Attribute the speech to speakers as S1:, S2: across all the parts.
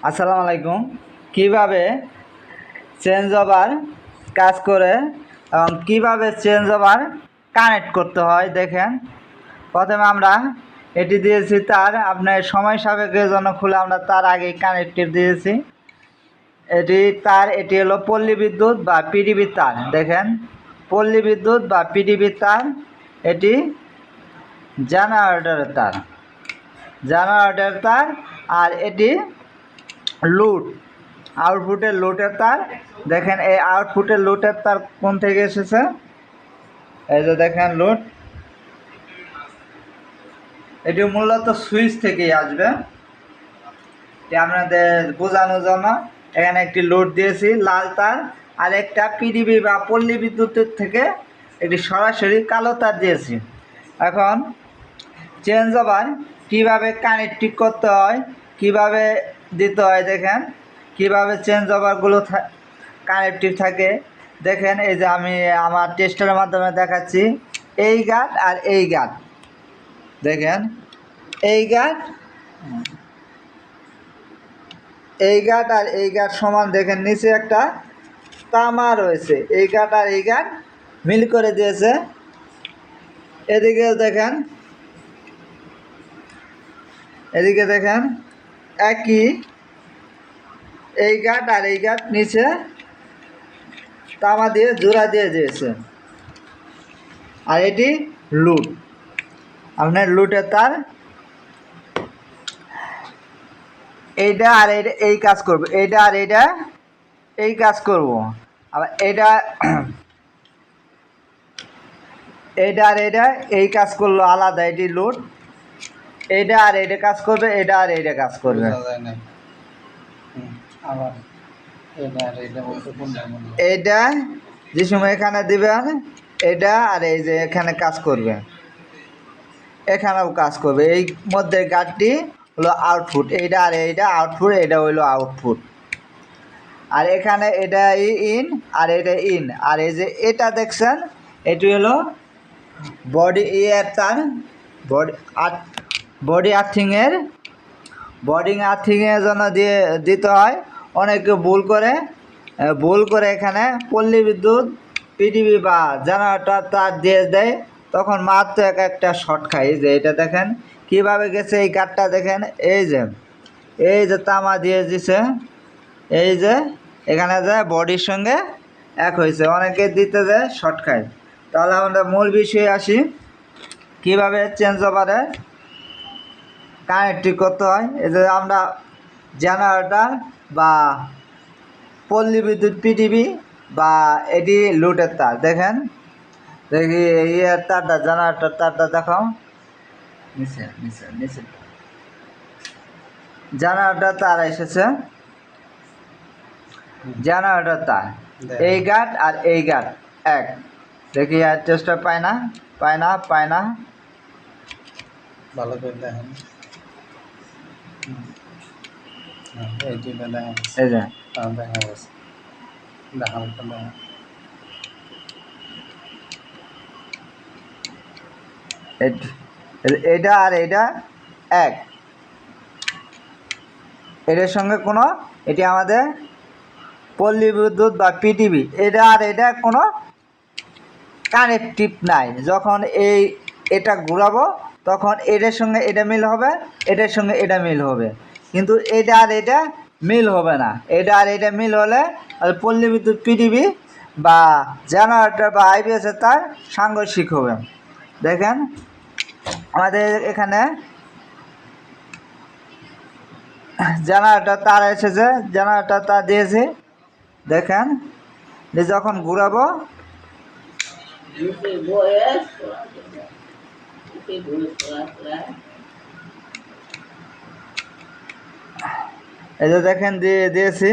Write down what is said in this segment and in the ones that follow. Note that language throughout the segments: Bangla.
S1: আসসালামু আলাইকুম। কিভাবে চেঞ্জ ওভার কাজ করে এবং কীভাবে চেঞ্জ ওভার কানেক্ট করতে হয় দেখেন। প্রথমে আমরা এটি দিয়েছি তার আপনার সময় সাপেক্ষের জন্য খুলে আমরা তার আগেই কানেক্টিভ দিয়েছি। এটি হলো পল্লী বিদ্যুৎ বা পিডিবি তার। দেখেন, পল্লী বিদ্যুৎ বা পিডিবি তার, এটি জেনারেটরের তার আর এটি লুট, আউটপুটের লুটের তার। দেখেন এই আউটপুটের লুটের তার কোন থেকে এসেছে, এই যে দেখেন লুট, এটি মূলত সুইচ থেকেই আসবে। আপনাদের বোঝানোর জন্য এখানে একটি লোড দিয়েছি লাল তার, আর একটা পিডিবি বা পল্লী বিদ্যুতের থেকে একটি সরাসরি কালো তার দিয়েছি। এখন চেঞ্জ ওভার কীভাবে কানেক্টিভ করতে হয়, কিভাবে দিতে হয় দেখেন, কিভাবে চেঞ্জ ওভারগুলো কানেক্টিভ থাকে দেখেন। এই যে আমি আমার টেস্টের মাধ্যমে দেখাচ্ছি, এই গাঁট আর এই গাঁট, দেখেন এই গাঁট আর এই গাঁট সমান। দেখেন নিচে একটা তামা রয়েছে, এই গাঁট আর এই গাঁট মিল করে দিয়েছে। এদিকে দেখেন একই, এই গাঁট আর এই গাঁট নিচে তামা দিয়ে জোড়া দিয়ে দিয়েছে। আর এটি লুট, আপনার লুটের তার। এইটা আর এইটা এই কাজ করবে, এইটা আর এইটা এই কাজ করব। আবার এইটা আর এইটা এই কাজ করলো আলাদা, এটি লুট। এইটা আর এইটা কাজ করবে, এটা আর এইটা কাজ করবে। এইটা যে সময় এখানে দিবেন, এটা আর এই যে এখানে কাজ করবে, এখানেও কাজ করবে। এই মধ্যে গাঁটটি হলো আউটপুট, এইটা আর এইটা আউটপুট, এটা হইলো আউটপুট। আর এখানে এটা ইন আর এটা ইন। আর এই যে এটা দেখছেন, এটি হলো বডি তার, বডি আর্থিংয়ের জন্য দিতে হয়। অনেকে ভুল করে এখানে পল্লী বিদ্যুৎ পিডিবি বা জেনারেটর তার দিয়ে দেয়, তখন মাত্র একটা শর্ট খায়। এই যে এটা দেখেন কিভাবে গেছে, এই কাঠটা দেখেন, এই যে তামা দিয়ে দিছে, এই যে এখানে যে বডির সঙ্গে এক হয়েছে, অনেকে দিতে যায় শর্ট খায়। তাহলে আমরা মূল বিষয়ে আসি, কিভাবে চেঞ্জ ওভারে কানেক্টিভ করতে হয়। এই যে আমরা জেনারেটর বা পল্লী বিদ্যুৎ পিডিবি বা এটি লুটের তার। দেখেন, দেখি ইয়ের তারটা, জেনারেটর তারটা দেখাও, নিচে জেনারেটর তার এসেছে, জেনারেটর তার এই গাঁট আর এই গাঁট এক। দেখি আর চেষ্টা পায় না
S2: ভালো করে দেখেন, এই দুইটা দেখা
S1: এই যে
S2: দেখা গেছে, দেখার পর দেখা
S1: এটা আর এটা এক, এটার সঙ্গে কোনো, এটি আমাদের পল্লী বিদ্যুৎ বা পিটিভি, এটা আর এটা কোনো কানেকটিভ নাই। যখন এটা ঘুরাবো তখন এটার সঙ্গে এটা মিল হবে, এটার সঙ্গে এটা মিল হবে, কিন্তু এটা আর এটা মিল হবে না। এটা আর এটা মিল হলে আর পল্লী বিদ্যুৎ পিটিভি বা জেনারেটর বা আইপিএসের তার সাংঘর্ষিক হবে। দেখেন আমাদের এখানে জেনারেটর তার এসেছে, জেনারেটর তার দিয়েছি। দেখেন যে যখন ঘুরাবো, এই যে দেখেন দিয়েছি,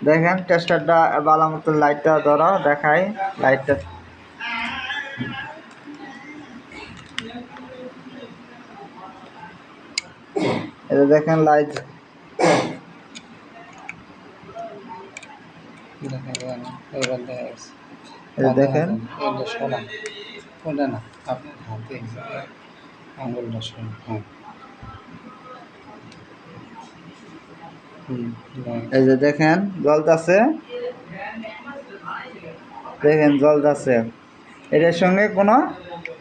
S1: দেখেন টেস্টারটা ভালো মতো, লাইটটা ধরো দেখাই, লাইটটা এই যে দেখেন লাইট,
S2: এবার দেখা গেছে,
S1: এই যে দেখেন
S2: ওটা না আপনার হাতে আঙুলটা শুন, হ্যাঁ। হুম,
S1: এই যে দেখেন জ্বলতেছে, দেখেন জ্বলতেছে, এটার সঙ্গে কোনো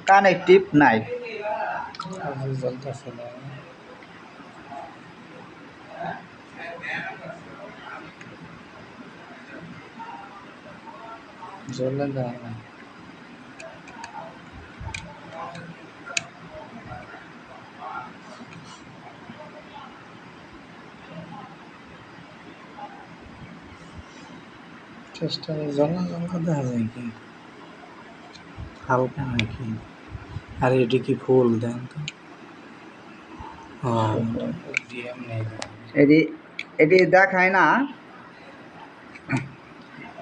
S1: কানেকটিভ নাই।
S2: জ্বলতেছে না, জ্বলে দেয় না। চেষ্টা জ্বলা জ্বলা দেখা যায় কি হালকা নাকি? আর এটি কি ফুল দেন তো? ডিএম নেই,
S1: এটি এটি দেখায় না,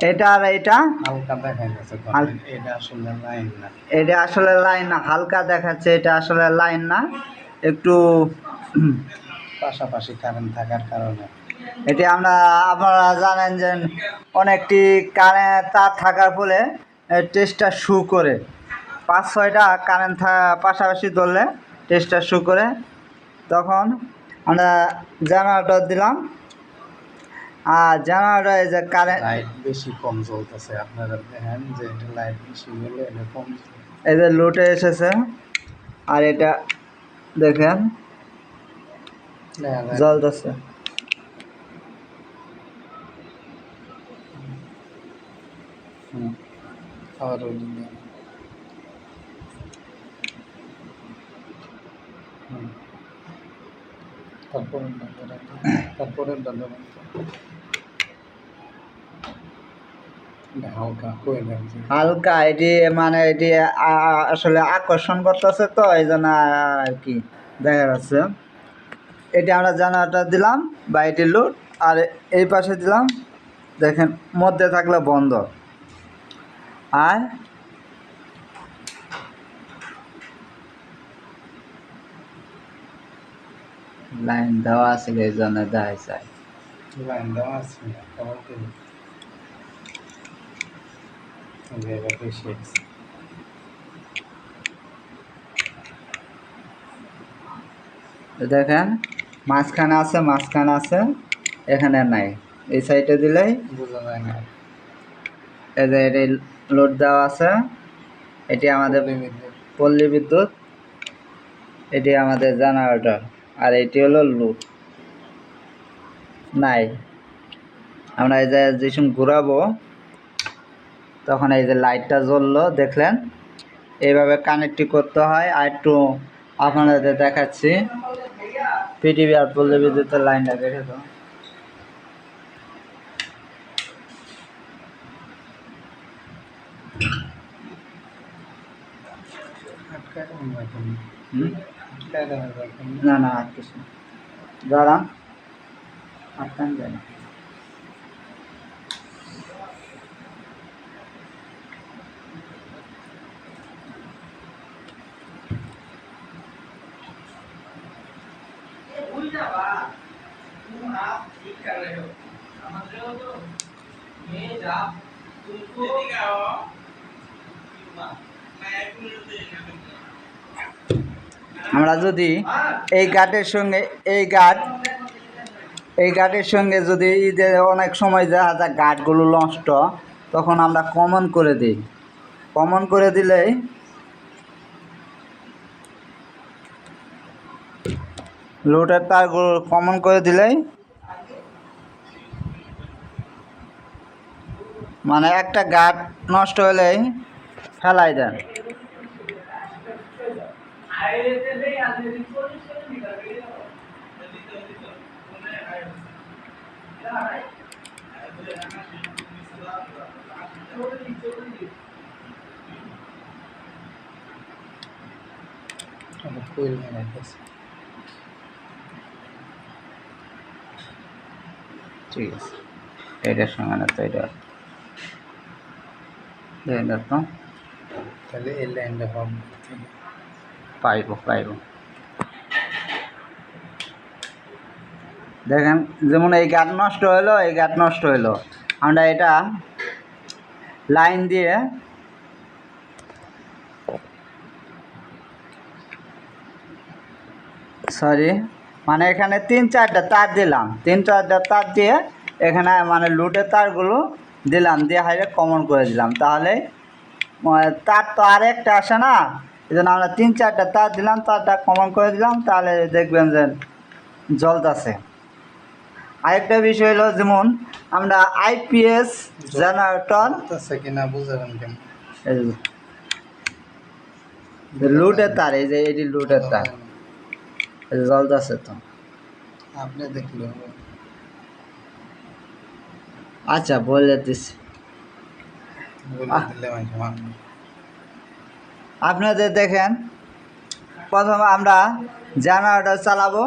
S1: এটা আর এটা
S2: হালকা দেখা যাচ্ছে তো,
S1: হাল-
S2: এটা আসলে লাইন না।
S1: এটা আসলে লাইন না, হালকা দেখাচ্ছে, এটা আসলে লাইন না, একটু
S2: পাশাপাশি কারেন্ট থাকার কারণে।
S1: এটি আপনারা জানেন যে অনেকটি কারেন্ট তার থাকার ফলে টেস্টটা শু করে, 5-6টা কারেন্ট পাশাপাশি ধরলে টেস্টটা শু করে। তখন আমরা জেনারেটর দিলাম, আর জেনারেটর এই যে কারেন্ট,
S2: লাইট বেশি কম জ্বলতেছে, আপনারা দেখেন যে এটা লাইট বেশি হলে এটা কম
S1: এই যে লোটে এসেছে, আর এটা দেখেন
S2: দেখা যায়।
S1: জ্বলতেছে।
S2: হুম, আবার ওই দিন হুম, তারপরের দাদা হালকা হয়ে গেছে।
S1: হালকা এটি মানে এটি আসলে আকর্ষণ করতেছে, তো এই জন্য আর কি দেখা যাচ্ছে। এটি আমরা জেনারেটর দিলাম বা এটি লোড, আর এই পাশে দিলাম, দেখেন মধ্যে থাকলে বন্ধ, আর লাইন দেওয়া আছে এই জন্য দেখা যায়।
S2: লাইন দেওয়া আছে না, কেমন কি জায়গা বেশি আছে।
S1: দেখেন মাঝখানে আছে, মাঝখানে আছে, এখানে নাই, এই সাইডে দিলেই
S2: বোঝা যায় না।
S1: এই যে এটি লোড দেওয়া আছে, এটি আমাদের পল্লী বিদ্যুৎ, এটি আমাদের জেনারেটর, আর এটি হলো লোড নাই। আমরা এই যে যখন ঘুরাবো তখন এই যে লাইটটা জ্বললো দেখলেন, এইভাবে কানেক্ট করতে হয়। আর একটু আপনাদের দেখাচ্ছি, পিটিভি আর পল্লী বিদ্যুতের লাইনটা দেখে তো।
S2: আটকায় দেবেন রাখেন,
S1: হুম,
S2: আটকায় দেবেন রাখেন।
S1: না না আর কিছু দাঁড়ান, আটকান যায় না। আমরা যদি এই গার্ডের সঙ্গে এই গার্ডের সঙ্গে যদি ঈদের অনেক সময় দেখা যায় গার্ডগুলো নষ্ট, তখন আমরা কমন করে দিই। কমন করে দিলেই লোডের তারগুলো কমন করে দিলেই মানে একটা গার্ড নষ্ট হলেই ফেলাই দেন।
S2: কোয়েল লাগাইতেছে।
S1: ঠিক আছে, এটার সঙ্গে না তো এটা দেখেন তো,
S2: তাহলে এই লাইনটা পাব
S1: পাইব। দেখেন যেমন এই গার্ড নষ্ট হলো, এই গার্ড নষ্ট হলো, আমরা এটা লাইন দিয়ে সরি, মানে এখানে 3-4টা তার দিলাম, 3-4টা তার দিয়ে এখানে মানে লুটের তারগুলো দিলাম, দিয়ে হাইরে কমন করে দিলাম। তাহলে তার তো আর একটা আসে না, এই জন্য আমরা 3-4টা তার দিলাম, তারটা কমন করে দিলাম, তাহলে দেখবেন যে জ্বলতেছে। আরেকটা বিষয় হলো যেমন আমরা আইপিএস জেনারেটর
S2: জ্বলতেছে কিনা বুঝাবেন কেমন?
S1: লুটের তার, এই যে এটি লুটের তার, এই যে জ্বলতেছে তো।
S2: আপনি দেখলে হবে।
S1: আচ্ছা বলে দিচ্ছি,
S2: বলে দিলে মাঝে মাঝে
S1: আপনাদের দেখেন প্রথমে আমরা জেনারেটর চালাবো।